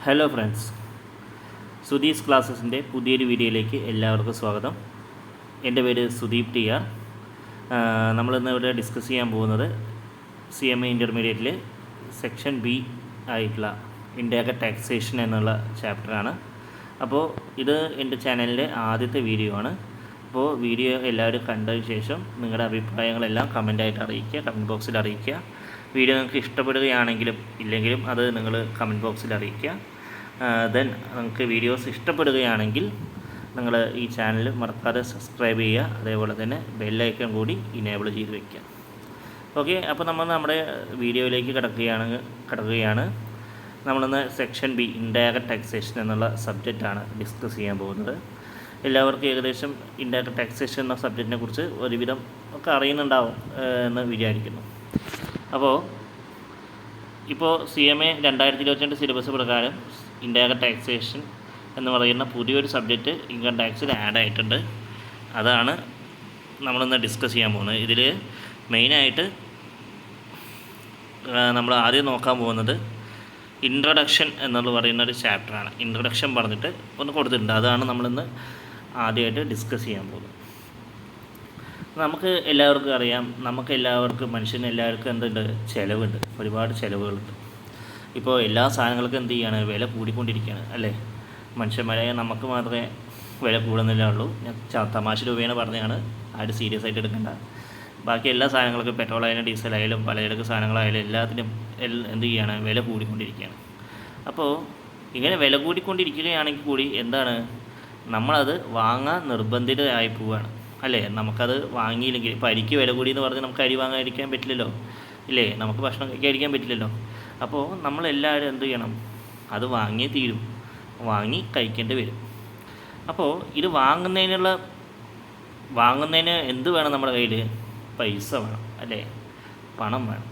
Hello friends, Sudhi's ക്ലാസ്സസിൻ്റെ പുതിയൊരു വീഡിയോയിലേക്ക് എല്ലാവർക്കും സ്വാഗതം. എൻ്റെ പേര് സുദീപ് ടി ആർ. നമ്മളിന്ന് ഇവിടെ ഡിസ്കസ് ചെയ്യാൻ പോകുന്നത് CMA ഇൻ്റർമീഡിയറ്റിൽ സെക്ഷൻ ബി ആയിട്ടുള്ള ഇൻഡയറക്റ്റ് ടാക്സേഷൻ എന്നുള്ള ചാപ്റ്ററാണ്. അപ്പോൾ ഇത് എൻ്റെ ചാനലിൻ്റെ ആദ്യത്തെ വീഡിയോ ആണ്. അപ്പോൾ വീഡിയോ എല്ലാവരും കണ്ടതിന് ശേഷം നിങ്ങളുടെ അഭിപ്രായങ്ങളെല്ലാം കമൻറ്റായിട്ട് അറിയിക്കുക, കമൻറ്റ് ബോക്സിൽ അറിയിക്കുക. വീഡിയോ നിങ്ങൾക്ക് ഇഷ്ടപ്പെടുകയാണെങ്കിലും ഇല്ലെങ്കിലും അത് നിങ്ങൾ കമൻറ്റ് ബോക്സിൽ അറിയിക്കുക. ദെൻ നിങ്ങൾക്ക് വീഡിയോസ് ഇഷ്ടപ്പെടുകയാണെങ്കിൽ നിങ്ങൾ ഈ ചാനൽ മറക്കാതെ സബ്സ്ക്രൈബ് ചെയ്യുക, അതേപോലെ തന്നെ ബെല്ലൈക്കൺ കൂടി ഇനേബിൾ ചെയ്ത് വയ്ക്കുക. ഓക്കെ, അപ്പോൾ നമ്മൾ നമ്മുടെ വീഡിയോയിലേക്ക് കടക്കുകയാണ്. നമ്മളിന്ന് സെക്ഷൻ ബി ഇൻഡയറക്റ്റ് ടാക്സേഷൻ എന്നുള്ള സബ്ജക്റ്റാണ് ഡിസ്കസ് ചെയ്യാൻ പോകുന്നത്. എല്ലാവർക്കും ഏകദേശം ഇൻഡയറക്റ്റ് ടാക്സേഷൻ എന്ന സബ്ജക്റ്റിനെ കുറിച്ച് ഒരുവിധം ഒക്കെ അറിയുന്നുണ്ടാവും എന്ന് വിചാരിക്കുന്നു. അപ്പോൾ CMA 2022 സിലബസ് പ്രകാരം ഇൻഡയറക്റ്റ് ടാക്സേഷൻ എന്ന് പറയുന്ന പുതിയൊരു സബ്ജക്റ്റ് ഇൻകം ടാക്സിൽ ആഡ് ആയിട്ടുണ്ട്. അതാണ് നമ്മളിന്ന് ഡിസ്കസ് ചെയ്യാൻ പോകുന്നത്. ഇതിൽ മെയിനായിട്ട് നമ്മൾ ആദ്യം നോക്കാൻ പോകുന്നത് ഇൻട്രൊഡക്ഷൻ എന്നുള്ള പറയുന്ന ഒരു ചാപ്റ്ററാണ്. ഇൻട്രൊഡക്ഷൻ പറഞ്ഞിട്ട് ഒന്ന് കൊടുത്തിട്ടുണ്ട്, അതാണ് നമ്മളിന്ന് ആദ്യമായിട്ട് ഡിസ്കസ് ചെയ്യാൻ പോകുന്നത്. നമുക്ക് എല്ലാവർക്കും അറിയാം, മനുഷ്യനെല്ലാവർക്കും എന്തുണ്ട്, ചിലവുണ്ട്, ഒരുപാട് ചിലവുകളുണ്ട്. ഇപ്പോൾ എല്ലാ സാധനങ്ങൾക്കും എന്ത് ചെയ്യാണ്, വില കൂടിക്കൊണ്ടിരിക്കുകയാണ് അല്ലേ. മനുഷ്യന്മാരായ നമുക്ക് മാത്രമേ വില കൂടുന്നില്ല ഉള്ളൂ. ഞാൻ തമാശ രൂപേണ പറഞ്ഞതാണ്, ആരും സീരിയസ് ആയിട്ട് എടുക്കേണ്ട. ബാക്കി എല്ലാ സാധനങ്ങൾക്കും പെട്രോളായാലും ഡീസലായാലും പലചരക്ക് സാധനങ്ങളായാലും എല്ലാത്തിനും എന്ത് ചെയ്യാണ്, വില കൂടിക്കൊണ്ടിരിക്കുകയാണ്. അപ്പോൾ ഇങ്ങനെ വില കൂടിക്കൊണ്ടിരിക്കുകയാണെങ്കിൽ കൂടി എന്താണ്, നമ്മളത് വാങ്ങാൻ നിർബന്ധിതരായി പോവുകയാണ് അല്ലേ. നമുക്കത് വാങ്ങിയില്ലെങ്കിൽ, ഇപ്പോൾ അരിക്ക് വില കൂടി എന്ന് പറഞ്ഞ് നമുക്ക് അരി വാങ്ങാതിരിക്കാൻ പറ്റില്ലല്ലോ ഇല്ലേ, നമുക്ക് ഭക്ഷണം കഴിക്കാതിരിക്കാൻ പറ്റില്ലല്ലോ. അപ്പോൾ നമ്മളെല്ലാവരും എന്ത് ചെയ്യണം, അത് വാങ്ങിയേ തീരും, വാങ്ങി കഴിക്കേണ്ടി വരും. അപ്പോൾ ഇത് വാങ്ങുന്നതിന് എന്ത് വേണം, നമ്മുടെ കയ്യിൽ പൈസ വേണം അല്ലേ, പണം വേണം.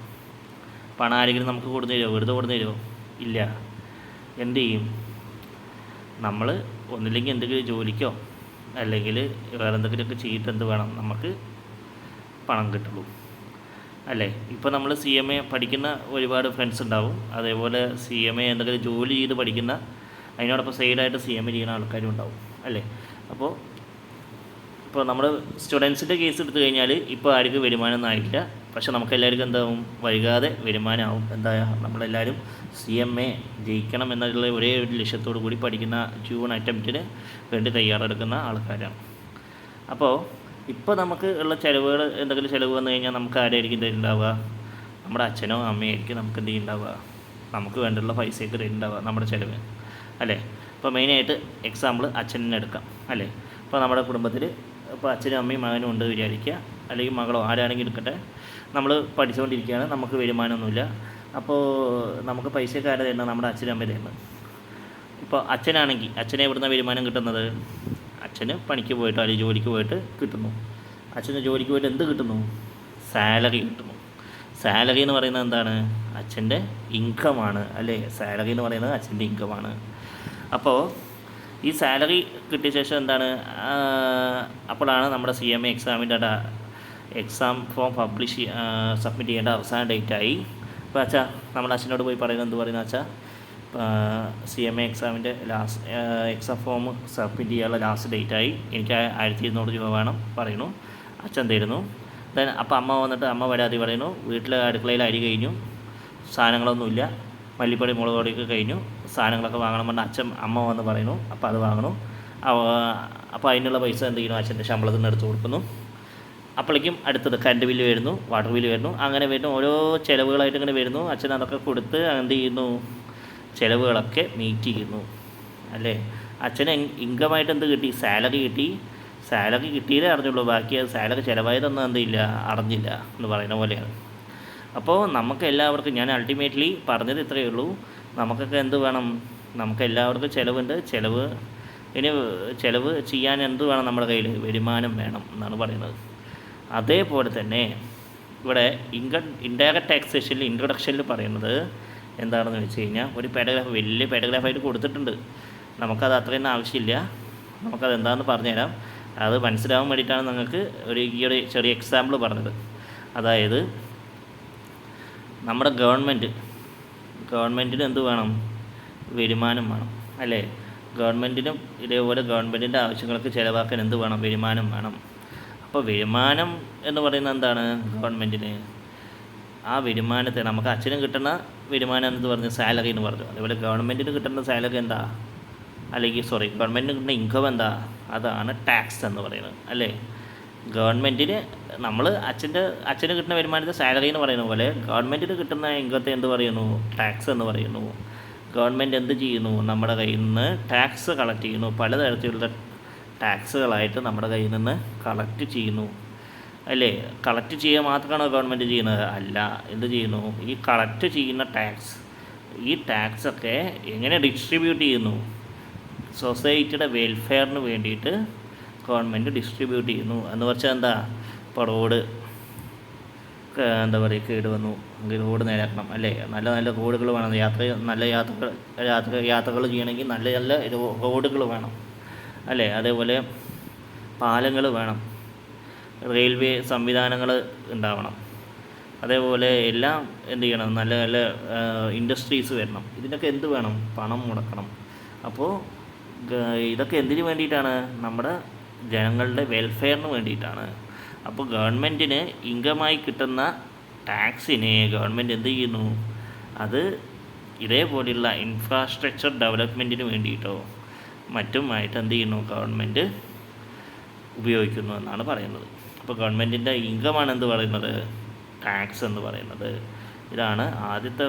പണം ആരെങ്കിലും നമുക്ക് കൊടുത്തു തരുമോ, വെറുതെ കൊടുത്തു തരുമോ? ഇല്ല. എന്ത് ചെയ്യും, നമ്മൾ ഒന്നില്ലെങ്കിൽ എന്തെങ്കിലും ജോലിക്കോ അല്ലെങ്കിൽ വേറെ എന്തെങ്കിലുമൊക്കെ ചെയ്തിട്ട് എന്ത് വേണം, നമുക്ക് പണം കിട്ടുള്ളൂ അല്ലേ. ഇപ്പോൾ നമ്മൾ CMA പഠിക്കുന്ന ഒരുപാട് ഫ്രണ്ട്സ് ഉണ്ടാവും, അതേപോലെ CMA എന്തെങ്കിലും ജോലി ചെയ്ത് പഠിക്കുന്ന, അതിനോടൊപ്പം സൈഡായിട്ട് CMA ചെയ്യുന്ന ആൾക്കാരും ഉണ്ടാവും അല്ലേ. അപ്പോൾ നമ്മൾ സ്റ്റുഡൻസിൻ്റെ കേസ് എടുത്തു കഴിഞ്ഞാൽ ഇപ്പോൾ ആർക്കും വരുമാനമൊന്നും ആയിട്ടില്ല, പക്ഷെ നമുക്കെല്ലാവർക്കും എന്താവും, വൈകാതെ വരുമാനമാവും. നമ്മളെല്ലാവരും CMA ജയിക്കണം എന്നുള്ള ഒരേ ഒരു ലക്ഷ്യത്തോടു കൂടി പഠിക്കുന്ന ജൂൺ അറ്റംപ്റ്റിന് വേണ്ടി തയ്യാറെടുക്കുന്ന ആൾക്കാരാണ്. അപ്പോൾ ഇപ്പോൾ നമുക്ക് ഉള്ള ചിലവുകൾ, എന്തെങ്കിലും ചിലവ് വന്നു കഴിഞ്ഞാൽ നമുക്ക് ആരായിരിക്കും തരുന്നുണ്ടാവുക, നമ്മുടെ അച്ഛനോ അമ്മയായിരിക്കും നമുക്ക് എന്ത് ചെയ്യുന്നുണ്ടാവുക, നമുക്ക് വേണ്ടിയുള്ള പൈസയൊക്കെ തരുന്നുണ്ടാവുക നമ്മുടെ ചിലവ് അല്ലേ. ഇപ്പോൾ മെയിനായിട്ട് എക്സാമ്പിൾ അച്ഛനെ എടുക്കാം അല്ലേ. ഇപ്പോൾ നമ്മുടെ കുടുംബത്തിൽ ഇപ്പോൾ അച്ഛനും അമ്മയും മകനും ഉണ്ട് വിചാരിക്കുക, അല്ലെങ്കിൽ മകളോ ആരാണെങ്കിലും എടുക്കട്ടെ. നമ്മൾ പഠിച്ചുകൊണ്ടിരിക്കുകയാണ്, നമുക്ക് വരുമാനമൊന്നുമില്ല. അപ്പോൾ നമുക്ക് പൈസയൊക്കെ ആരാ തരുന്നത്, നമ്മുടെ അച്ഛനും അമ്മയും തരുന്നത്. ഇപ്പോൾ അച്ഛനാണെങ്കിൽ അച്ഛനെ എവിടുന്ന വരുമാനം കിട്ടുന്നത്, അച്ഛന് പണിക്ക് പോയിട്ടോ അല്ലെങ്കിൽ ജോലിക്ക് പോയിട്ട് കിട്ടുന്നു. അച്ഛന് ജോലിക്ക് പോയിട്ട് എന്ത് കിട്ടുന്നു, സാലറി കിട്ടുന്നു. സാലറി എന്ന് പറയുന്നത് എന്താണ്, അച്ഛൻ്റെ ഇൻകമാണ് അല്ലേ. സാലറി എന്ന് പറയുന്നത് അച്ഛൻ്റെ ഇൻകമാണ്. അപ്പോൾ ഈ സാലറി കിട്ടിയ ശേഷം എന്താണ്, അപ്പോഴാണ് നമ്മുടെ CMA എക്സാം ഫോം സബ്മിറ്റ് ചെയ്യേണ്ട അവസാന ഡേറ്റായി. അപ്പോൾ നമ്മുടെ അച്ഛനോട് പോയി പറയുന്നത് എന്ത് പറയുന്നത്, CMA എക്സാമിൻ്റെ എക്സാം ഫോം സബ്മിറ്റ് ചെയ്യാനുള്ള ലാസ്റ്റ് ഡേറ്റായി, എനിക്ക് 1200 രൂപ വേണം പറയുന്നു. അച്ഛൻ തരുന്നു. ദെൻ അപ്പോൾ അമ്മ വന്നിട്ട് അമ്മ പരാതി പറയുന്നു, വീട്ടിലെ അടുക്കളയിൽ അരി കഴിഞ്ഞു, സാധനങ്ങളൊന്നുമില്ല, മല്ലിപ്പൊടി മുളക് പൊടിയൊക്കെ കഴിഞ്ഞു, സാധനങ്ങളൊക്കെ വാങ്ങണം പറഞ്ഞാൽ അമ്മ വന്ന് പറയുന്നു. അപ്പോൾ അത് വാങ്ങണു. അപ്പോൾ അതിനുള്ള പൈസ എന്ത് ചെയ്യുന്നു, അച്ഛൻ്റെ ശമ്പളത്തിൽ നിന്ന് എടുത്ത് കൊടുക്കുന്നു. അപ്പോഴേക്കും അടുത്തത് കറണ്ട് ബില്ല് വരുന്നു, വാട്ടർ ബില്ല് വരുന്നു, അങ്ങനെ വരുന്നു, ഓരോ ചിലവുകളായിട്ട് ഇങ്ങനെ വരുന്നു. അച്ഛൻ അതൊക്കെ കൊടുത്ത് എന്ത് ചെയ്യുന്നു, ചിലവുകളൊക്കെ മീറ്റ് ചെയ്യുന്നു അല്ലേ. അച്ഛന് ഇൻകമായിട്ട് എന്ത് കിട്ടി, സാലറി കിട്ടി. സാലറി കിട്ടിയതേ അറിഞ്ഞുള്ളൂ, ബാക്കി അത് സാലറി ചിലവായതൊന്നും എന്തില്ല, അറിഞ്ഞില്ല എന്ന് പറയുന്ന പോലെയാണ്. അപ്പോൾ നമുക്ക് എല്ലാവർക്കും, ഞാൻ അൾട്ടിമേറ്റ്ലി പറഞ്ഞത് ഇത്രയേ ഉള്ളൂ, നമുക്കൊക്കെ എന്ത് വേണം, നമുക്ക് എല്ലാവർക്കും ചിലവുണ്ട്. ചിലവ് ചെയ്യാൻ എന്ത് വേണം, നമ്മുടെ കയ്യിൽ വരുമാനം വേണം എന്നാണ് പറയുന്നത്. അതേപോലെ തന്നെ ഇവിടെ ഇൻഡയറക്റ്റ് ടാക്സേഷനിൽ ഇൻട്രൊഡക്ഷനിൽ പറയുന്നത് എന്താണെന്ന് വെച്ച് കഴിഞ്ഞാൽ, ഒരു പാരഗ്രാഫ്, വലിയ പാരഗ്രാഫായിട്ട് കൊടുത്തിട്ടുണ്ട്. നമുക്കത് അത്രയൊന്നും ആവശ്യമില്ല, നമുക്കത് എന്താണെന്ന് പറഞ്ഞുതരാം. അത് മനസ്സിലാവാൻ വേണ്ടിയിട്ടാണ് നിങ്ങൾക്ക് ഈ ഒരു ചെറിയ എക്സാമ്പിൾ പറഞ്ഞത്. അതായത് നമ്മുടെ ഗവൺമെൻറ്റിന് എന്ത് വേണം, വരുമാനം വേണം, അല്ലേ? ഗവൺമെൻറ്റിനും ഇതേപോലെ ഗവൺമെൻറ്റിൻ്റെ ആവശ്യങ്ങൾക്ക് ചിലവാക്കാൻ എന്ത് വേണം? വരുമാനം വേണം. അപ്പോൾ വരുമാനം എന്ന് പറയുന്നത് എന്താണ്? ഗവൺമെൻറ്റിന് ആ വരുമാനത്തെ, നമുക്ക് അച്ഛനും കിട്ടുന്ന വരുമാനം എന്ന് പറഞ്ഞ് സാലറി എന്ന് പറഞ്ഞു, അതേപോലെ ഗവൺമെൻറ്റിന് കിട്ടുന്ന സാലറി എന്താ? ഗവൺമെൻറ്റിന് കിട്ടുന്ന ഇൻകം എന്താ? അതാണ് ടാക്സ് എന്ന് പറയുന്നത്, അല്ലേ? ഗവൺമെൻറ്റിന് അച്ഛന് കിട്ടുന്ന വരുമാനത്തെ സാലറി എന്ന് പറയുന്ന പോലെ ഗവൺമെൻറ്റിന് കിട്ടുന്ന ഇൻകത്തെ എന്ത് പറയുന്നു? ടാക്സ് എന്ന് പറയുന്നു. ഗവൺമെൻറ് എന്ത് ചെയ്യുന്നു? നമ്മുടെ കയ്യിൽ നിന്ന് ടാക്സ് കളക്ട് ചെയ്യുന്നു. പലതരത്തിലുള്ള ടാക്സുകളായിട്ട് നമ്മുടെ കയ്യിൽ നിന്ന് കളക്ട് ചെയ്യുന്നു, അല്ലേ? കളക്ട് ചെയ്യുക മാത്രമാണോ ഗവൺമെൻറ് ചെയ്യുന്നത്? അല്ല. എന്ത് ചെയ്യുന്നു? ഈ കളക്ട് ചെയ്യുന്ന ഈ ടാക്സൊക്കെ എങ്ങനെ ഡിസ്ട്രിബ്യൂട്ട് ചെയ്യുന്നു? സൊസൈറ്റിയുടെ വെൽഫെയറിന് വേണ്ടിയിട്ട് ഗവൺമെൻറ് ഡിസ്ട്രിബ്യൂട്ട് ചെയ്യുന്നു. എന്ന് വെച്ചാൽ എന്താ? ഇപ്പോൾ റോഡ് കേട് വന്നു, റോഡ് നേരാക്കണം, അല്ലേ? നല്ല നല്ല റോഡുകൾ വേണം. യാത്രകൾ ചെയ്യണമെങ്കിൽ നല്ല നല്ല റോഡുകൾ വേണം, അല്ലേ? അതേപോലെ പാലങ്ങൾ വേണം, റെയിൽവേ സംവിധാനങ്ങൾ ഉണ്ടാവണം, അതേപോലെ എല്ലാം എന്ത് ചെയ്യണം? നല്ല നല്ല ഇൻഡസ്ട്രീസ് വരണം. ഇതിനൊക്കെ എന്ത് വേണം? പണം മുടക്കണം. അപ്പോൾ ഇതൊക്കെ എന്തിനു വേണ്ടിയിട്ടാണ്? നമ്മുടെ ജനങ്ങളുടെ വെൽഫെയറിന് വേണ്ടിയിട്ടാണ്. അപ്പോൾ ഗവൺമെൻറ്റിന് ഇൻകമായി കിട്ടുന്ന ടാക്സിനെ ഗവൺമെൻറ് എന്ത് ചെയ്യുന്നു? അത് ഇതേപോലെയുള്ള ഇൻഫ്രാസ്ട്രക്ചർ ഡെവലപ്മെൻറ്റിന് വേണ്ടിയിട്ടോ മറ്റുമായിട്ട് എന്ത് ചെയ്യുന്നു? ഗവൺമെൻറ് ഉപയോഗിക്കുന്നു എന്നാണ് പറയുന്നത്. അപ്പോൾ ഗവൺമെൻറ്റിൻ്റെ ഇൻകമാണ് എന്ത് പറയുന്നത്? ടാക്സ് എന്ന് പറയുന്നത്. ഇതാണ് ആദ്യത്തെ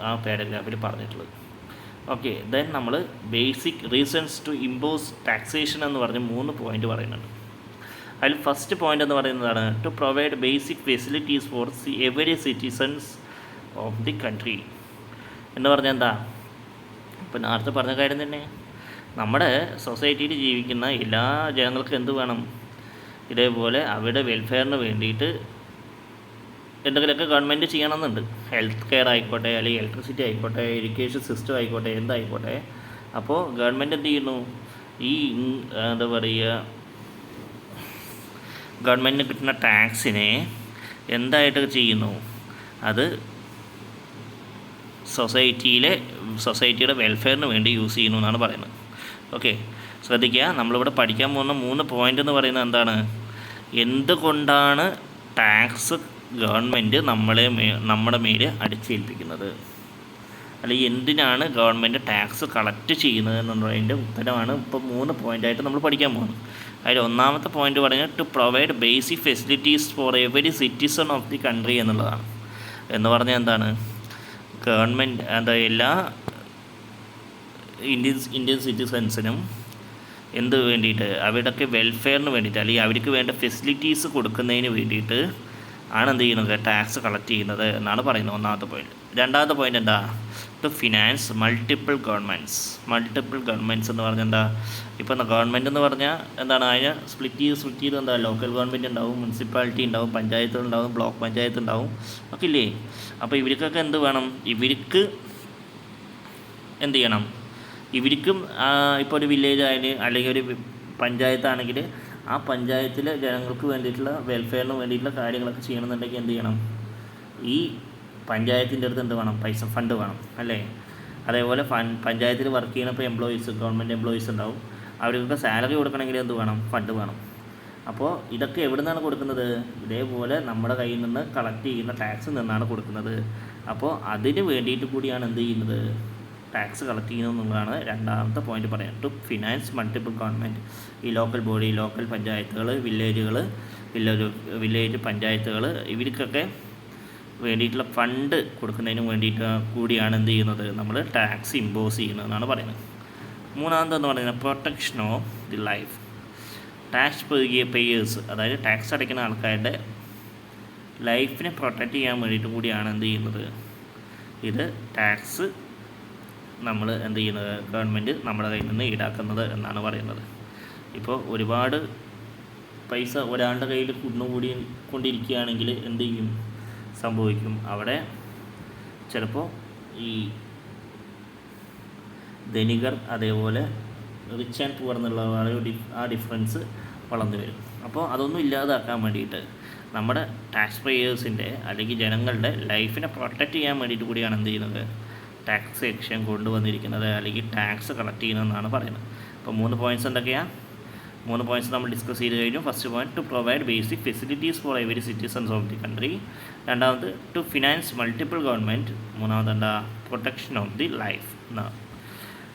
ആ പാരഗ്രാഫിൽ പറഞ്ഞിട്ടുള്ളത്. ഓക്കെ, ദെൻ നമ്മൾ basic reasons to impose taxation എന്ന് പറഞ്ഞ് 3 പോയിൻ്റ് പറയുന്നുണ്ട്. അതിൽ ഫസ്റ്റ് പോയിൻ്റ് എന്ന് പറയുന്നതാണ് to provide basic facilities for every citizens of the country. എന്ന് പറഞ്ഞാൽ എന്താ? ഇപ്പം നേരത്തെ പറഞ്ഞ കാര്യം തന്നെ. നമ്മുടെ സൊസൈറ്റിയിൽ ജീവിക്കുന്ന എല്ലാ ജനങ്ങൾക്കും എന്ത് വേണം? ഇതേപോലെ അവരുടെ വെൽഫെയറിന് വേണ്ടിയിട്ട് എന്തെങ്കിലുമൊക്കെ ഗവൺമെൻറ് ചെയ്യണമെന്നുണ്ട്. ഹെൽത്ത് കെയർ ആയിക്കോട്ടെ, അല്ലെങ്കിൽ ഇലക്ട്രിസിറ്റി ആയിക്കോട്ടെ, എഡ്യൂക്കേഷൻ സിസ്റ്റം ആയിക്കോട്ടെ, എന്തായിക്കോട്ടെ. അപ്പോൾ ഗവൺമെൻറ് എന്ത് ചെയ്യുന്നു? ഈ ഗവൺമെൻറ്റിന് കിട്ടുന്ന ടാക്സിനെ എന്തായിട്ട് ചെയ്യുന്നു? അത് സൊസൈറ്റിയുടെ വെൽഫെയറിന് വേണ്ടി യൂസ് ചെയ്യുന്നു എന്നാണ് പറയുന്നത്. ഓക്കെ, ശ്രദ്ധിക്കുക. നമ്മളിവിടെ പഠിക്കാൻ പോകുന്ന 3 പോയിൻ്റ് എന്ന് പറയുന്നത് എന്താണ്? എന്തുകൊണ്ടാണ് ടാക്സ് ഗവൺമെൻറ് നമ്മുടെ മേൽ അടിച്ചേൽപ്പിക്കുന്നത്, അല്ലെങ്കിൽ എന്തിനാണ് ഗവൺമെൻറ് ടാക്സ് കളക്ട് ചെയ്യുന്നത് എന്നുള്ളതിൻ്റെ ഉത്തരമാണ് ഇപ്പോൾ 3 പോയിൻ്റായിട്ട് നമ്മൾ പഠിക്കാൻ പോകുന്നത്. അതിൽ ഒന്നാമത്തെ പോയിൻ്റ് പറഞ്ഞാൽ to provide basic facilities for every citizen of the country എന്നുള്ളതാണ്. എന്ന് പറഞ്ഞാൽ എന്താണ്? ഗവൺമെൻറ് എല്ലാ ഇന്ത്യൻ സിറ്റിസൺസിനും എന്ത് വേണ്ടിയിട്ട്? അവരുടെയൊക്കെ വെൽഫെയറിന് വേണ്ടിയിട്ട്, അല്ലെങ്കിൽ അവർക്ക് വേണ്ട ഫെസിലിറ്റീസ് കൊടുക്കുന്നതിന് വേണ്ടിയിട്ട് ആണ് എന്ത് ചെയ്യുന്നത്? ടാക്സ് കളക്ട് ചെയ്യുന്നത് എന്നാണ് പറയുന്നത്, ഒന്നാമത്തെ പോയിൻ്റ്. രണ്ടാമത്തെ പോയിൻ്റ് എന്താ? ടു ഫിനാൻസ് മൾട്ടിപ്പിൾ ഗവൺമെൻറ്റ്സ് എന്ന് പറഞ്ഞാൽ എന്താ? ഇപ്പം ഗവൺമെൻറ് എന്ന് പറഞ്ഞാൽ എന്താണ്? അതിനെ സ്പ്ലിറ്റ് ചെയ്ത് എന്താ? ലോക്കൽ ഗവൺമെൻറ് ഉണ്ടാവും, മുനിസിപ്പാലിറ്റി ഉണ്ടാവും, പഞ്ചായത്തുകളുണ്ടാവും, ബ്ലോക്ക് പഞ്ചായത്ത് ഉണ്ടാവും, ഒക്കെ ഇല്ലേ? അപ്പോൾ ഇവർക്കൊക്കെ എന്ത് വേണം? ഇവർക്ക് എന്ത് ചെയ്യണം? ഇവർക്കും ഇപ്പോൾ ഒരു വില്ലേജ് ആയാലും അല്ലെങ്കിൽ ഒരു പഞ്ചായത്താണെങ്കിൽ ആ പഞ്ചായത്തിലെ ജനങ്ങൾക്ക് വേണ്ടിയിട്ടുള്ള വെൽഫെയറിന് വേണ്ടിയിട്ടുള്ള കാര്യങ്ങളൊക്കെ ചെയ്യണമെന്നുണ്ടെങ്കിൽ എന്ത് ചെയ്യണം? ഈ പഞ്ചായത്തിൻ്റെ അടുത്ത് എന്ത് വേണം? ഫണ്ട് വേണം, അല്ലേ? അതേപോലെ പഞ്ചായത്തിൽ വർക്ക് ചെയ്യുന്നപ്പോൾ ഗവൺമെൻറ് എംപ്ലോയീസ് ഉണ്ടാവും. അവർക്കൊക്കെ സാലറി കൊടുക്കണമെങ്കിൽ എന്ത് വേണം? ഫണ്ട് വേണം. അപ്പോൾ ഇതൊക്കെ എവിടെ നിന്നാണ് കൊടുക്കുന്നത്? ഇതേപോലെ നമ്മുടെ കയ്യിൽ നിന്ന് കളക്ട് ചെയ്യുന്ന ടാക്സിൽ നിന്നാണ് കൊടുക്കുന്നത്. അപ്പോൾ അതിന് വേണ്ടിയിട്ട് കൂടിയാണ് എന്ത് ചെയ്യുന്നത്? ടാക്സ് കളക്ട് ചെയ്യുന്നു എന്നുള്ളതാണ് രണ്ടാമത്തെ പോയിൻ്റ് പറയാം. To finance multiple government. ഈ ലോക്കൽ ബോഡി, ലോക്കൽ പഞ്ചായത്തുകൾ, വില്ലേജ് പഞ്ചായത്തുകൾ, ഇവർക്കൊക്കെ വേണ്ടിയിട്ടുള്ള ഫണ്ട് കൊടുക്കുന്നതിന് വേണ്ടിയിട്ട് കൂടിയാണ് എന്ത് ചെയ്യുന്നത്? നമ്മൾ ടാക്സ് ഇമ്പോസ് ചെയ്യുന്നതെന്നാണ് പറയുന്നത്. മൂന്നാമതെന്ന് പറയുന്നത് protection of the life. Tax payers, അതായത് ടാക്സ് അടയ്ക്കുന്ന ആൾക്കാരുടെ ലൈഫിനെ പ്രൊട്ടക്റ്റ് ചെയ്യാൻ വേണ്ടിയിട്ട് കൂടിയാണ് എന്ത് ചെയ്യുന്നത്? ഇത് ടാക്സ് നമ്മൾ എന്ത് ചെയ്യുന്നത്? ഗവൺമെൻറ് നമ്മുടെ കയ്യിൽ നിന്ന് ഈടാക്കുന്നത് എന്നാണ് പറയുന്നത്. ഇപ്പോൾ ഒരുപാട് പൈസ ഒരാളുടെ കയ്യിൽ കൊണ്ടിരിക്കുകയാണെങ്കിൽ എന്ത് സംഭവിക്കും? അവിടെ ചിലപ്പോൾ ഈ ധനികർ അതേപോലെ റിച്ച് ആൻഡ് പുവർ എന്നുള്ള ആ ഡിഫറൻസ് വളർന്നു വരും. അപ്പോൾ അതൊന്നും ഇല്ലാതാക്കാൻ വേണ്ടിയിട്ട് നമ്മുടെ ടാക്സ് പേയേഴ്സിൻ്റെ അല്ലെങ്കിൽ ജനങ്ങളുടെ ലൈഫിനെ പ്രൊട്ടക്റ്റ് ചെയ്യാൻ വേണ്ടിയിട്ട് കൂടിയാണ് എന്ത് ചെയ്യുന്നത്? ടാക്സേഷൻ കൊണ്ടുവന്നിരിക്കുന്നത്, അല്ലെങ്കിൽ ടാക്സ് കളക്ട് ചെയ്യുന്നതെന്നാണ് പറയുന്നത്. അപ്പോൾ 3 പോയിൻറ്റ്സ് എന്തൊക്കെയാണ്? 3 പോയിൻറ്റ്സ് നമ്മൾ ഡിസ്കസ് ചെയ്ത് കഴിഞ്ഞു. First point, to provide basic facilities for every citizens of the country. രണ്ടാമത്, ടു ഫിനാൻസ് മൾട്ടിപ്പിൾ ഗവൺമെൻറ്. മൂന്നാമത് എന്താ? പ്രൊട്ടക്ഷൻ ഓഫ് ദി ലൈഫ് എന്നാണ്.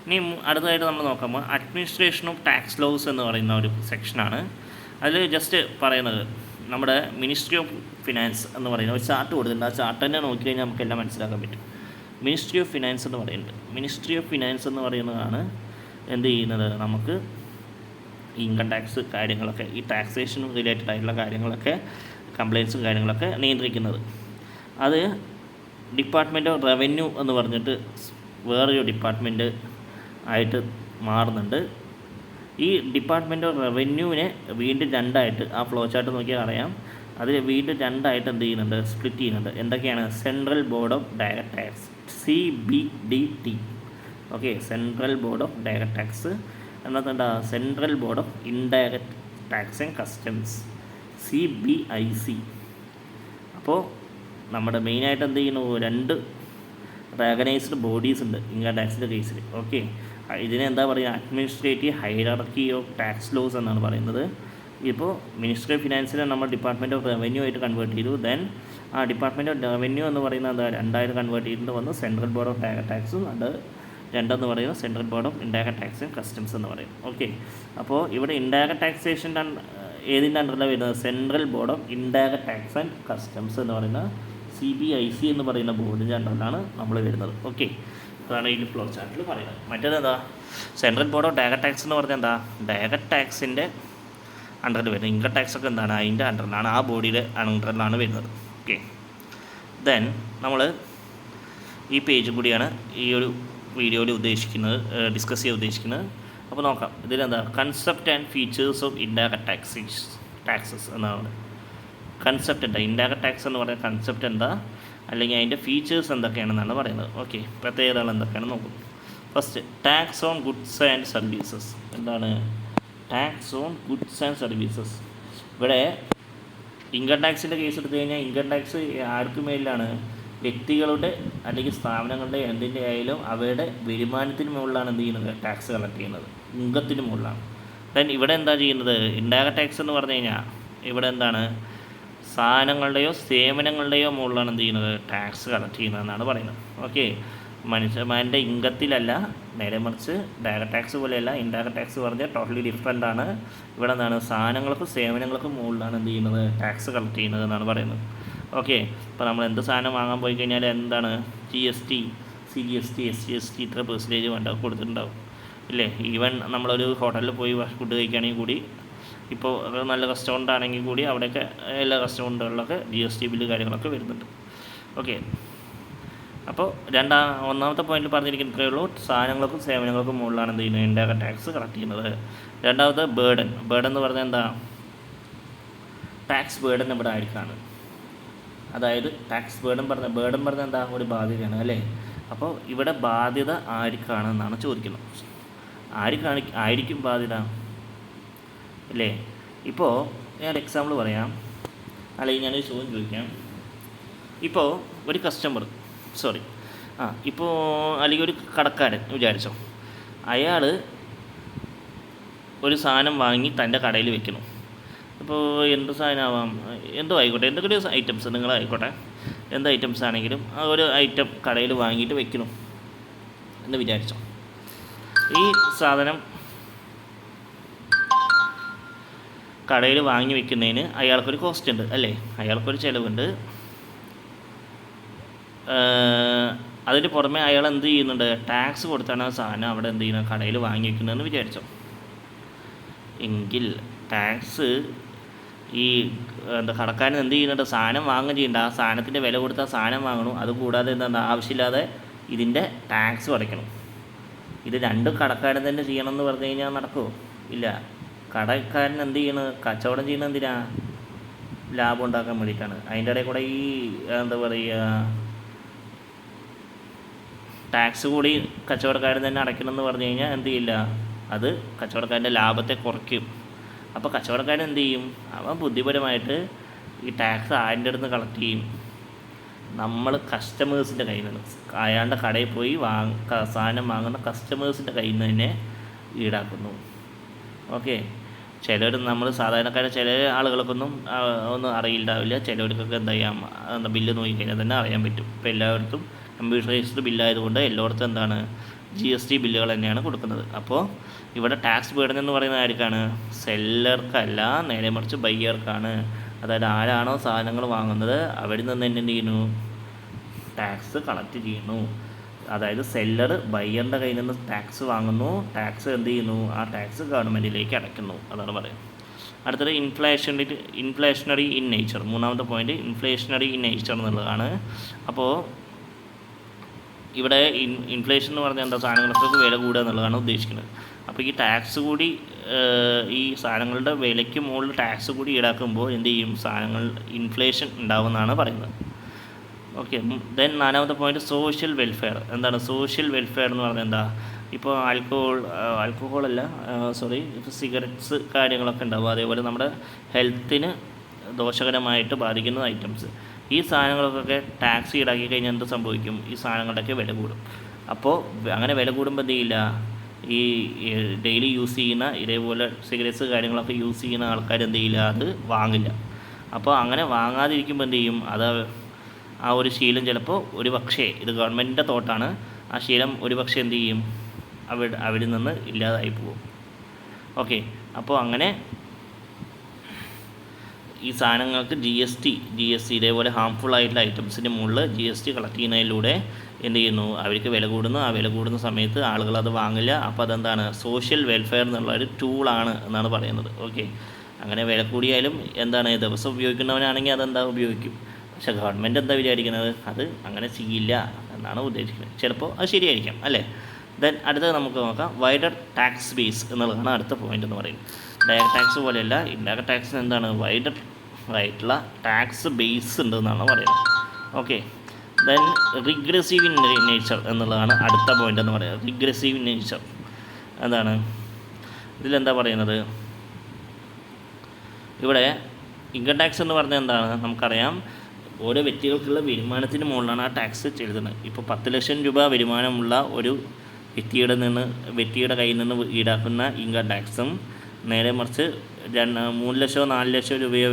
ഇനി അടുത്തതായിട്ട് നമ്മൾ നോക്കുമ്പോൾ അഡ്മിനിസ്ട്രേഷൻ ഓഫ് ടാക്സ് ലോസ് എന്ന് പറയുന്ന ഒരു സെക്ഷനാണ്. അതിൽ ജസ്റ്റ് പറയുന്നത് നമ്മുടെ മിനിസ്ട്രി ഓഫ് ഫിനാൻസ് എന്ന് പറയുന്ന ഒരു ചാർട്ട് കൊടുത്തിട്ടുണ്ട്. ആ ചാർട്ട് തന്നെ നോക്കി കഴിഞ്ഞാൽ നമുക്കെല്ലാം മനസ്സിലാക്കാൻ പറ്റും. മിനിസ്ട്രി ഓഫ് ഫിനാൻസ് എന്ന് പറയുന്നുണ്ട്. മിനിസ്ട്രി ഓഫ് ഫിനാൻസ് എന്ന് പറയുന്നതാണ് എന്ത് ചെയ്യുന്നത്? നമുക്ക് ഇൻകം ടാക്സ് കാര്യങ്ങളൊക്കെ, ഈ ടാക്സേഷൻ റിലേറ്റഡ് ആയിട്ടുള്ള കാര്യങ്ങളൊക്കെ, കംപ്ലയിൻസും കാര്യങ്ങളൊക്കെ നിയന്ത്രിക്കുന്നത്. അത് ഡിപ്പാർട്ട്മെൻറ്റ് ഓഫ് റവന്യൂ എന്ന് പറഞ്ഞിട്ട് വേറൊരു ഡിപ്പാർട്ട്മെൻറ്റ് ആയിട്ട് മാറുന്നുണ്ട്. ഈ ഡിപ്പാർട്ട്മെൻറ്റ് ഓഫ് റവന്യൂവിനെ വീണ്ടും രണ്ടായിട്ട്, ആ ഫ്ലോ ചാർട്ട് നോക്കിയാൽ അറിയാം, അതിൽ വീണ്ടും രണ്ടായിട്ട് എന്ത് ചെയ്യുന്നുണ്ട്? സ്പ്ലിറ്റ് ചെയ്യുന്നുണ്ട്. എന്തൊക്കെയാണ്? Central board of direct tax, CBDT. Okay, central board of direct tax. എന്നതെന്താ? Central board of indirect tax and customs, CBIC. അപ്പോൾ നമ്മുടെ മെയിനായിട്ട് എന്ത് ചെയ്യുന്നു? 2 റെക്കഗ്നൈസ്ഡ് ബോഡീസ് ഉണ്ട് ഇൻകം ടാക്സിൻ്റെ കേസിൽ. ഓക്കെ, ഇതിനെ എന്താ പറയുക? Administrative hierarchy of tax laws എന്നാണ് പറയുന്നത്. ഇപ്പോൾ മിനിസ്ട്രി ഓഫ് ഫിനാൻസിനെ നമ്മൾ ഡിപ്പാർട്ട്മെൻറ്റ് ഓഫ് റവന്യൂ ആയിട്ട് കൺവേർട്ട് ചെയ്തു. ദെൻ ആ ഡിപ്പാർട്ട്മെൻറ്റ് ഓഫ് റവന്യൂ എന്ന് പറയുന്നത് എന്താ? 2 കൺവേർട്ട് ചെയ്തിട്ട് വന്ന് സെൻട്രൽ ബോർഡ് ഓഫ് ഡയറക്റ്റ് ടാക്സും, അത് 2 പറയുന്നത് central board of indirect tax and customs എന്ന് പറയും. ഓക്കെ, അപ്പോൾ ഇവിടെ ഇൻഡയറക്റ്റ് ടാക്സേഷൻ്റെ ഏതിൻ്റെ അണ്ടറിലാണ് വരുന്നത്? Central board of indirect tax and customs എന്ന് പറയുന്ന CBIC എന്ന് പറയുന്ന ബോർഡിൻ്റെ അണ്ടറിലാണ് നമ്മൾ വരുന്നത്. ഓക്കെ, അതാണ് ഈ ഫ്ലോ ചാർട്ടിൽ പറയുന്നത്. മറ്റേതെന്താ? Central board of direct tax എന്ന് പറഞ്ഞാൽ എന്താ? ഡയറക്റ്റ് ടാക്സിൻ്റെ അണ്ടറിൽ വരുന്നത്. ഇൻകം ടാക്സ് ഒക്കെ എന്താണ്? അതിൻ്റെ അണ്ടറിലാണ്, ആ ബോഡിയുടെ അണ്ടറിലാണ് വരുന്നത്. ഓക്കെ, ദെൻ നമ്മൾ ഈ പേജും കൂടിയാണ് ഈ ഒരു വീഡിയോയിൽ ഡിസ്കസ് ചെയ്യാൻ ഉദ്ദേശിക്കുന്നത്. അപ്പോൾ നോക്കാം, ഇതിലെന്താ? Concept and features of indirect taxes എന്നാണ്. കൺസെപ്റ്റ് എന്താ? ഇൻഡയറക്റ്റ് ടാക്സ് എന്ന് പറയുന്ന കൺസെപ്റ്റ് എന്താ, അല്ലെങ്കിൽ അതിൻ്റെ ഫീച്ചേഴ്സ് എന്തൊക്കെയാണെന്നാണ് പറയുന്നത്. ഓക്കെ, പ്രത്യേകതകൾ എന്തൊക്കെയാണെന്ന് നോക്കും. First, tax on goods and services. എന്താണ് tax on goods and services? ഇവിടെ ഇൻകം ടാക്സിൻ്റെ കേസ് എടുത്തു കഴിഞ്ഞാൽ ഇൻകം ടാക്സ് ആർക്ക് മേലിലാണ്? വ്യക്തികളുടെ അല്ലെങ്കിൽ സ്ഥാപനങ്ങളുടെ എന്തിൻ്റെ ആയാലും അവരുടെ വരുമാനത്തിന് മുകളിലാണ് എന്ത് ചെയ്യുന്നത്? ടാക്സ് കളക്ട് ചെയ്യുന്നത്, ഇൻകത്തിന് മുകളിലാണ്. ദെൻ ഇവിടെ എന്താ ചെയ്യുന്നത്? ഇൻഡയറക്റ്റ് ടാക്സ് എന്ന് പറഞ്ഞു കഴിഞ്ഞാൽ ഇവിടെ എന്താണ്? സാധനങ്ങളുടെയോ സേവനങ്ങളുടെയോ മുകളിലാണ് എന്ത് ചെയ്യുന്നത്? ടാക്സ് കളക്ട് ചെയ്യുന്നതെന്നാണ് പറയുന്നത്. ഓക്കെ, മനുഷ്യന്മാരുടെ ഇൻകത്തിലല്ല, നേരെ മറിച്ച് ഡയറക്റ്റ് ടാക്സ് പോലെയല്ല. ഇൻഡയറക്റ്റ് ടാക്സ് പറഞ്ഞാൽ ടോട്ടലി ഡിഫറെൻ്റ് ആണ്. ഇവിടെ എന്താണ്? സാധനങ്ങൾക്കും സേവനങ്ങൾക്കും മുകളിലാണ് എന്ത് ചെയ്യുന്നത്? ടാക്സ് കളക്ട് ചെയ്യുന്നത് എന്നാണ് പറയുന്നത്. ഓക്കെ, ഇപ്പോൾ നമ്മൾ എന്ത് സാധനം വാങ്ങാൻ പോയി കഴിഞ്ഞാൽ എന്താണ്? GST, CGST, SGST ഇത്ര പെർസെൻറ്റേജ് കൊടുത്തിട്ടുണ്ടാവും ഇല്ലേ? ഈവൻ നമ്മളൊരു ഹോട്ടലിൽ പോയി ഫുഡ് കഴിക്കുകയാണെങ്കിൽ കൂടി, ഇപ്പോൾ നല്ല റെസ്റ്റോറൻ്റ് ആണെങ്കിൽ കൂടി അവിടെയൊക്കെ എല്ലാ റെസ്റ്റോറൻറ്റുകളിലൊക്കെ GST ബില്ല് കാര്യങ്ങളൊക്കെ വരുന്നുണ്ട്. ഓക്കെ, അപ്പോൾ ഒന്നാമത്തെ പോയിന്റിൽ പറഞ്ഞിരിക്കുന്നതേ ഉള്ളൂ, സാധനങ്ങൾക്കും സേവനങ്ങൾക്കും മുകളിലാണ് എന്ത് ചെയ്യുന്നത്? ഇൻഡയറക്റ്റ് ടാക്സ് കളക്ട് ചെയ്യുന്നത്. രണ്ടാമത് ബേർഡൻ എന്ന് പറഞ്ഞാൽ എന്താ? ടാക്സ് ബേർഡൻ ഇവിടെ ആയിരിക്കാണ്. അതായത് ടാക്സ് ബേർഡൻ പറഞ്ഞാൽ എന്താ? ഒരു ബാധ്യതയാണ് അല്ലേ? അപ്പോൾ ഇവിടെ ബാധ്യത ആർക്കാണെന്നാണ് ചോദിക്കുന്നത്. ആയിരിക്കും ബാധ്യത അല്ലേ? ഇപ്പോൾ ഞാൻ എക്സാമ്പിൾ പറയാം, അല്ലെങ്കിൽ ഞാനൊരു ചോദ്യം ചോദിക്കാം. ഇപ്പോൾ ഒരു കസ്റ്റമർ ഇപ്പോൾ അല്ലെങ്കിൽ ഒരു കടക്കാരൻ വിചാരിച്ചോ, അയാൾ ഒരു സാധനം വാങ്ങി തൻ്റെ കടയിൽ വെക്കണം. ഇപ്പോൾ എന്ത് സാധനമാവാം, എന്തോ ആയിക്കോട്ടെ, എന്തൊക്കെ ഐറ്റംസ് നിങ്ങളായിക്കോട്ടെ, എന്ത് ഐറ്റംസ് ആണെങ്കിലും ആ ഒരു ഐറ്റം കടയിൽ വാങ്ങിയിട്ട് വെക്കണം എന്ന് വിചാരിച്ചോ. ഈ സാധനം കടയിൽ വാങ്ങി വെക്കുന്നതിന് അയാൾക്കൊരു കോസ്റ്റ് ഉണ്ട് അല്ലേ? അയാൾക്കൊരു ചിലവുണ്ട്. അതിന് പുറമെ അയാൾ എന്ത് ചെയ്യുന്നുണ്ട്? ടാക്സ് കൊടുത്താണ് ആ സാധനം അവിടെ എന്ത് ചെയ്യുന്നത്? കടയിൽ വാങ്ങി വെക്കുന്നതെന്ന് വിചാരിച്ചോ. എങ്കിൽ ടാക്സ് ഈ കടക്കാരൻ എന്ത് ചെയ്യുന്നുണ്ട്? സാധനം വാങ്ങുകയും ചെയ്യേണ്ട, ആ സാധനത്തിൻ്റെ വില കൊടുത്താൽ സാധനം വാങ്ങണം. അതുകൂടാതെ എന്താണ്? ആവശ്യമില്ലാതെ ഇതിൻ്റെ ടാക്സ് അടയ്ക്കണം. ഇത് രണ്ടും കടക്കാരൻ തന്നെ ചെയ്യണമെന്ന് പറഞ്ഞു കഴിഞ്ഞാൽ നടക്കുമോ? ഇല്ല. കടക്കാരൻ എന്ത് ചെയ്യണം? കച്ചവടം ചെയ്യുന്നത് എന്തിനാ? ലാഭം ഉണ്ടാക്കാൻ വേണ്ടിയിട്ടാണ്. അതിൻ്റെ ഇടയിൽ കൂടെ ഈ എന്താ പറയുക, ടാക്സ് കൂടി കച്ചവടക്കാരൻ തന്നെ അടയ്ക്കണമെന്ന് പറഞ്ഞു കഴിഞ്ഞാൽ എന്ത് ചെയ്യില്ല? അത് കച്ചവടക്കാരൻ്റെ ലാഭത്തെ കുറയ്ക്കും. അപ്പോൾ കച്ചവടക്കാരൻ എന്ത് ചെയ്യും? അവൻ ബുദ്ധിപരമായിട്ട് ഈ ടാക്സ് ആരുടെ അടുത്ത് കളക്ട് ചെയ്യും? നമ്മൾ കസ്റ്റമേഴ്സിൻ്റെ കയ്യിൽ നിന്ന്, അയാളുടെ കടയിൽ പോയി സാധനം വാങ്ങുന്ന കസ്റ്റമേഴ്സിൻ്റെ കയ്യിൽ നിന്ന് തന്നെ ഈടാക്കുന്നു. ഓക്കെ, ചിലർ നമ്മൾ സാധാരണക്കാരെ ചില ആളുകൾക്കൊന്നും ഒന്നും അറിയില്ലാവില്ല. ചിലവർക്കൊക്കെ എന്താ ചെയ്യാം, ബില്ല് നോക്കിക്കഴിഞ്ഞാൽ തന്നെ അറിയാൻ പറ്റും. ഇപ്പോൾ എല്ലായിടത്തും കമ്പ്യൂട്ടറൈസ്ഡ് ബില്ലായതുകൊണ്ട് എല്ലായിടത്തും എന്താണ് GST ബില്ലുകൾ തന്നെയാണ് കൊടുക്കുന്നത്. അപ്പോൾ ഇവിടെ ടാക്സ് ബേർഡൻ എന്ന് പറയുന്ന ആർക്കാണ്? സെല്ലർക്കല്ല, നേരെ മറിച്ച് ബയ്യർക്കാണ്. അതായത് ആരാണോ സാധനങ്ങൾ വാങ്ങുന്നത് അവരിൽ നിന്ന് തന്നെ എന്ത് ചെയ്യുന്നു, ടാക്സ് കളക്ട് ചെയ്യുന്നു. അതായത് സെല്ലർ ബയ്യറിൻ്റെ കയ്യിൽ നിന്ന് ടാക്സ് വാങ്ങുന്നു, ടാക്സ് എന്ത് ചെയ്യുന്നു, ആ ടാക്സ് ഗവൺമെൻറ്റിലേക്ക് അടയ്ക്കുന്നു. അതാണ് പറയുന്നത്. അടുത്തത് ഇൻഫ്ലേഷണറി ഇൻ നേച്ചർ. മൂന്നാമത്തെ പോയിൻറ്റ് ഇൻഫ്ലേഷണറി ഇൻ നേച്ചർ എന്നുള്ളതാണ്. അപ്പോൾ ഇവിടെ ഇൻഫ്ലേഷൻ എന്ന് പറഞ്ഞാൽ എന്താ, സാധനങ്ങൾക്ക് വില കൂടുക എന്നുള്ളതാണ് ഉദ്ദേശിക്കുന്നത്. അപ്പോൾ ഈ ടാക്സ് കൂടി ഈ സാധനങ്ങളുടെ വിലയ്ക്ക് മുകളിൽ ടാക്സ് കൂടി ഈടാക്കുമ്പോൾ എന്ത് ചെയ്യും, സാധനങ്ങൾ ഇൻഫ്ലേഷൻ ഉണ്ടാവുമെന്നാണ് പറയുന്നത്. ഓക്കെ, ദെൻ നാലാമത്തെ പോയിൻറ്റ് സോഷ്യൽ വെൽഫെയർ. എന്താണ് സോഷ്യൽ വെൽഫെയർ എന്ന് പറഞ്ഞാൽ എന്താ? ഇപ്പോൾ ആൽക്കഹോളല്ല ഇപ്പോൾ സിഗരറ്റ്സ് കാര്യങ്ങളൊക്കെ ഉണ്ടാവും. അതേപോലെ നമ്മുടെ ഹെൽത്തിന് ദോഷകരമായിട്ട് ബാധിക്കുന്ന ഐറ്റംസ്, ഈ സാധനങ്ങൾക്കൊക്കെ ടാക്സ് ഈടാക്കി കഴിഞ്ഞാൽ എന്ത് സംഭവിക്കും, ഈ സാധനങ്ങളുടെയൊക്കെ വില കൂടും. അപ്പോൾ അങ്ങനെ വില കൂടുമ്പോൾ എന്ത് ചെയ്യില്ല, ഈ ഡെയിലി യൂസ് ചെയ്യുന്ന ഇതേപോലെ സിഗരറ്റ്സ് കാര്യങ്ങളൊക്കെ യൂസ് ചെയ്യുന്ന ആൾക്കാർ എന്ത് ചെയ്യില്ല, അത് വാങ്ങില്ല. അപ്പോൾ അങ്ങനെ വാങ്ങാതിരിക്കുമ്പോൾ എന്ത് ചെയ്യും, അത് ആ ഒരു ശീലം ചിലപ്പോൾ ഒരു പക്ഷേ, ഇത് ഗവൺമെൻറ്റിൻ്റെ തോട്ടാണ്, ആ ശീലം ഒരു പക്ഷേ എന്ത് ചെയ്യും, അവിടെ നിന്ന് ഇല്ലാതായി പോകും. ഓക്കെ, അപ്പോൾ അങ്ങനെ ഈ സാധനങ്ങൾക്ക് GST ഇതേപോലെ ഹാംഫുൾ ആയിട്ടുള്ള ഐറ്റംസിൻ്റെ മുകളിൽ GST കളക്ട് ചെയ്യുന്നതിലൂടെ എന്ത് ചെയ്യുന്നു, അവർക്ക് വില കൂടുന്നു. ആ വില കൂടുന്ന സമയത്ത് ആളുകൾ അത് വാങ്ങില്ല. അപ്പോൾ അതെന്താണ്, സോഷ്യൽ വെൽഫെയർ എന്നുള്ള ഒരു ടൂളാണ് എന്നാണ് പറയുന്നത്. ഓക്കെ, അങ്ങനെ വില കൂടിയാലും എന്താണ്, ദിവസം ഉപയോഗിക്കുന്നവനാണെങ്കിൽ അതെന്താ ഉപയോഗിക്കും. പക്ഷേ ഗവൺമെൻറ് എന്താ വിചാരിക്കുന്നത്, അത് അങ്ങനെ ചെയ്യില്ല എന്നാണ് ഉദ്ദേശിക്കുന്നത്. ചിലപ്പോൾ അത് ശരിയായിരിക്കാം അല്ലേ. ദെൻ അടുത്തത് നമുക്ക് നോക്കാം, വൈഡർ ടാക്സ് ബേസ് എന്നുള്ളതാണ് അടുത്ത പോയിൻ്റ് എന്ന് പറയുന്നത്. ഡയറക്റ്റ് ടാക്സ് പോലെയല്ല, ഇൻഡയറക്റ്റ് ടാക്സിന് എന്താണ്, വൈഡർ ആയിട്ടുള്ള ടാക്സ് ബേസ് ഉണ്ട് എന്നാണ് പറയുന്നത്. Okay, then regressive in nature എന്നുള്ളതാണ് അടുത്ത പോയിൻ്റ് എന്ന് പറയുന്നത്. റിഗ്രസീവ് ഇൻ നേച്ചർ എന്താണ്, ഇതിലെന്താ പറയുന്നത്, ഇവിടെ ഇൻകം ടാക്സ് എന്ന് പറഞ്ഞാൽ എന്താണ്, നമുക്കറിയാം ഓരോ വ്യക്തികൾക്കുള്ള വരുമാനത്തിന് മുകളിലാണ് ആ ടാക്സ് ചെലുത്തുന്നത്. ഇപ്പോൾ 10 ലക്ഷം രൂപ വരുമാനമുള്ള ഒരു വ്യക്തിയുടെ കയ്യിൽ നിന്ന് ഈടാക്കുന്ന ഇൻകം ടാക്സും നേരെ മറിച്ച് 3 ലക്ഷമോ 4 ലക്ഷം രൂപയോ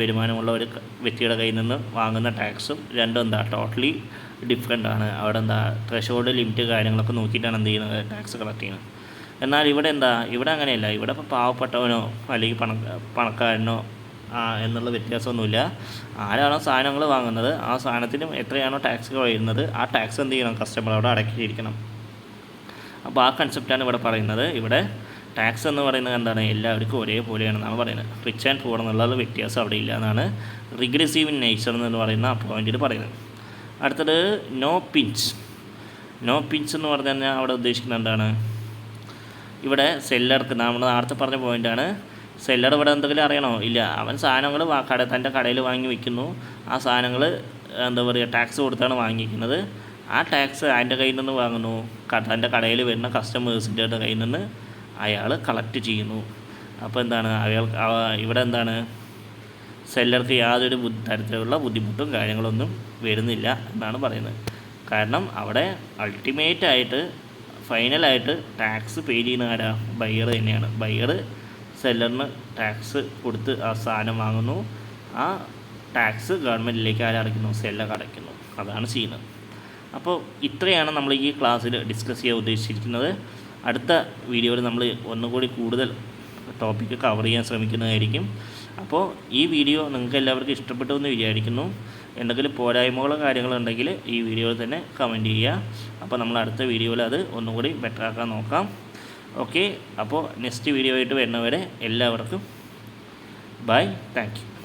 വരുമാനമുള്ള ഒരു വ്യക്തിയുടെ കയ്യിൽ നിന്ന് വാങ്ങുന്ന ടാക്സും രണ്ടും എന്താ ടോട്ടലി ഡിഫറെൻ്റ് ആണ്. അവിടെ എന്താ ത്രഷോൾഡ് ലിമിറ്റ് കാര്യങ്ങളൊക്കെ നോക്കിയിട്ടാണ് എന്ത് ചെയ്യുന്നത്, ടാക്സ് കളക്ട് ചെയ്യുന്നത്. എന്നാൽ ഇവിടെ എന്താ, ഇവിടെ അങ്ങനെയല്ല. ഇവിടെ ഇപ്പോൾ പാവപ്പെട്ടവനോ അല്ലെങ്കിൽ പണക്കാരനോ എന്നുള്ള വ്യത്യാസമൊന്നുമില്ല. ആരാണോ സാധനങ്ങൾ വാങ്ങുന്നത് ആ സാധനത്തിന് എത്രയാണോ ടാക്സ് വരുന്നത് ആ ടാക്സ് എന്ത് ചെയ്യണം, കസ്റ്റമർ അവിടെ അടക്കിയിരിക്കണം. അപ്പോൾ ആ കൺസെപ്റ്റാണ് ഇവിടെ പറയുന്നത്. ഇവിടെ ടാക്സ് എന്ന് പറയുന്നത് എന്താണ്, എല്ലാവർക്കും ഒരേപോലെയാണെന്നാണ് പറയുന്നത്. റിച്ച് ആൻഡ് പൂർ എന്നുള്ള വ്യത്യാസം അവിടെ ഇല്ല എന്നാണ് റിഗ്രസീവ് ഇൻ നേച്ചർ എന്ന് പറയുന്ന ആ പോയിന്റിൽ പറയുന്നത്. അടുത്തത് നോ പിഞ്ച് എന്ന് പറഞ്ഞു കഴിഞ്ഞാൽ അവിടെ ഉദ്ദേശിക്കുന്നത് എന്താണ്, ഇവിടെ സെല്ലർക്ക് നമ്മൾ നേരത്തെ പറഞ്ഞ പോയിൻ്റാണ്. സെല്ലർ ഇവിടെ എന്തെങ്കിലും അറിയണോ, ഇല്ല. അവൻ സാധനങ്ങൾ തൻ്റെ കടയിൽ വാങ്ങി വയ്ക്കുന്നു. ആ സാധനങ്ങൾ എന്താ പറയുക, ടാക്സ് കൊടുത്താണ് വാങ്ങിക്കുന്നത്. ആ ടാക്സ് അതിൻ്റെ കയ്യിൽ നിന്ന് വാങ്ങുന്നു, തൻ്റെ കടയിൽ വരുന്ന കസ്റ്റമേഴ്സിൻ്റെ കയ്യിൽ നിന്ന് അയാൾ കളക്ട് ചെയ്യുന്നു. അപ്പോൾ എന്താണ്, ഇവിടെ എന്താണ്, സെല്ലർക്ക് യാതൊരു തരത്തിലുള്ള ബുദ്ധിമുട്ടും കാര്യങ്ങളൊന്നും വരുന്നില്ല എന്നാണ് പറയുന്നത്. കാരണം അവിടെ അൾട്ടിമേറ്റായിട്ട് ഫൈനലായിട്ട് ടാക്സ് പേ ചെയ്യുന്ന ആരാ, ബയ്യർ തന്നെയാണ്. ബയ്യർ സെല്ലറിന് ടാക്സ് കൊടുത്ത് ആ സാധനം വാങ്ങുന്നു. ആ ടാക്സ് ഗവൺമെൻറ്റിലേക്ക് ആരടയ്ക്കുന്നു, സെല്ലർ അടയ്ക്കുന്നു. അതാണ് ചെയ്യുന്നത്. അപ്പോൾ ഇത്രയാണ് നമ്മൾ ഈ ക്ലാസ്സിൽ ഡിസ്കസ് ചെയ്യാൻ ഉദ്ദേശിച്ചിരിക്കുന്നത്. അടുത്ത വീഡിയോയിൽ നമ്മൾ ഒന്നുകൂടി കൂടുതൽ ടോപ്പിക്ക് കവർ ചെയ്യാൻ ശ്രമിക്കുന്നതായിരിക്കും. അപ്പോൾ ഈ വീഡിയോ നിങ്ങൾക്ക് എല്ലാവർക്കും ഇഷ്ടപ്പെട്ടു എന്ന് വിചാരിക്കുന്നു. എന്തെങ്കിലും പോരായ്മകളോ കാര്യങ്ങളുണ്ടെങ്കിൽ ഈ വീഡിയോയിൽ തന്നെ കമൻറ്റ് ചെയ്യുക. അപ്പോൾ നമ്മൾ അടുത്ത വീഡിയോയിൽ അത് ഒന്നുകൂടി ബെറ്ററാക്കാൻ നോക്കാം. ഓക്കെ, അപ്പോൾ നെക്സ്റ്റ് വീഡിയോ ആയിട്ട് വരുന്നവരെ എല്ലാവർക്കും ബൈ, താങ്ക് യു.